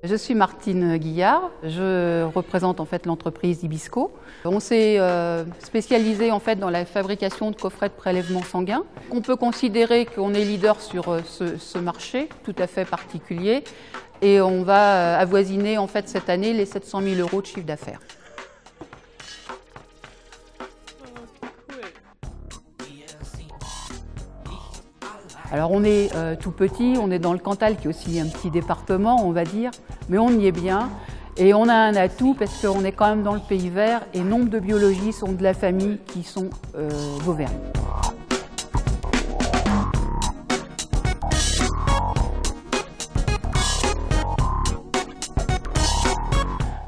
Je suis Martine Guillard, je représente en fait l'entreprise Ibisco. On s'est spécialisé en fait dans la fabrication de coffrets de prélèvement sanguin. On peut considérer qu'on est leader sur ce marché tout à fait particulier et on va avoisiner en fait cette année les 700 000 € de chiffre d'affaires. Alors on est tout petit, on est dans le Cantal qui est aussi un petit département on va dire, mais on y est bien et on a un atout parce qu'on est quand même dans le pays vert et nombre de biologistes sont de la famille qui sont d'Auvergne.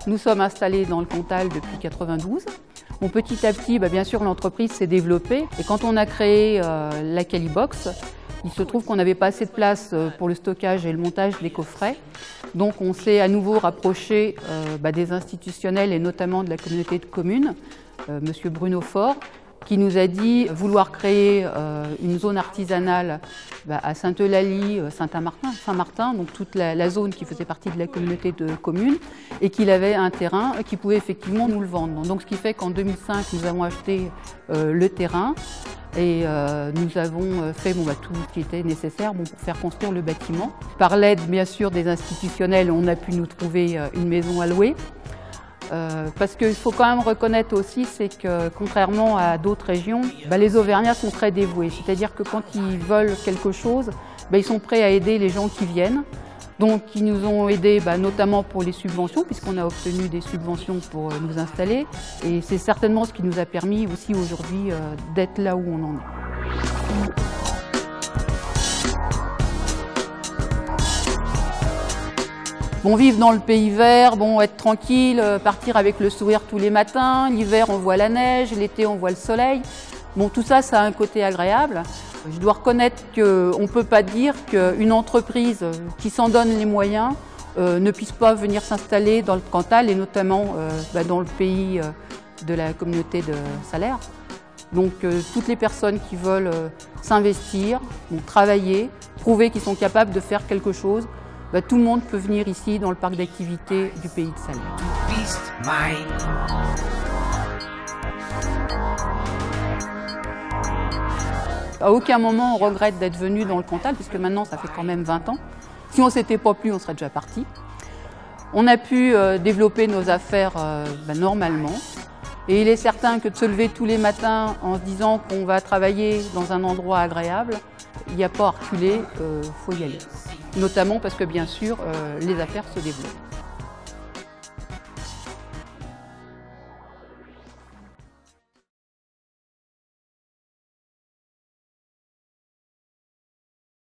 Nous sommes installés dans le Cantal depuis 1992. Bon, petit à petit, bien sûr, l'entreprise s'est développée et quand on a créé la Calibox, il se trouve qu'on n'avait pas assez de place pour le stockage et le montage des coffrets. Donc on s'est à nouveau rapproché des institutionnels et notamment de la communauté de communes, Monsieur Bruno Faure, qui nous a dit vouloir créer une zone artisanale à Sainte-Eulalie, Saint-Martin, donc toute la zone qui faisait partie de la communauté de communes, et qu'il avait un terrain qui pouvait effectivement nous le vendre. Donc ce qui fait qu'en 2005, nous avons acheté le terrain et nous avons fait tout ce qui était nécessaire pour faire construire le bâtiment. Par l'aide bien sûr des institutionnels, on a pu nous trouver une maison à louer. Parce qu'il faut quand même reconnaître aussi, c'est que contrairement à d'autres régions, les Auvergnats sont très dévoués. C'est-à-dire que quand ils veulent quelque chose, ils sont prêts à aider les gens qui viennent. Donc ils nous ont aidés notamment pour les subventions, puisqu'on a obtenu des subventions pour nous installer. Et c'est certainement ce qui nous a permis aussi aujourd'hui d'être là où on en est. Vivre dans le pays vert, être tranquille, partir avec le sourire tous les matins. L'hiver, on voit la neige, l'été, on voit le soleil. Tout ça, ça a un côté agréable. Je dois reconnaître qu'on ne peut pas dire qu'une entreprise qui s'en donne les moyens ne puisse pas venir s'installer dans le Cantal et notamment dans le pays de la communauté de Salaire. Donc toutes les personnes qui veulent s'investir, travailler, prouver qu'ils sont capables de faire quelque chose, tout le monde peut venir ici dans le parc d'activités du pays de Salaire. À aucun moment on regrette d'être venu dans le Cantal, puisque maintenant ça fait quand même 20 ans. Si on ne s'était pas plu, on serait déjà parti. On a pu développer nos affaires normalement. Et il est certain que de se lever tous les matins en se disant qu'on va travailler dans un endroit agréable, il n'y a pas à reculer, faut y aller. Notamment parce que bien sûr, les affaires se développent.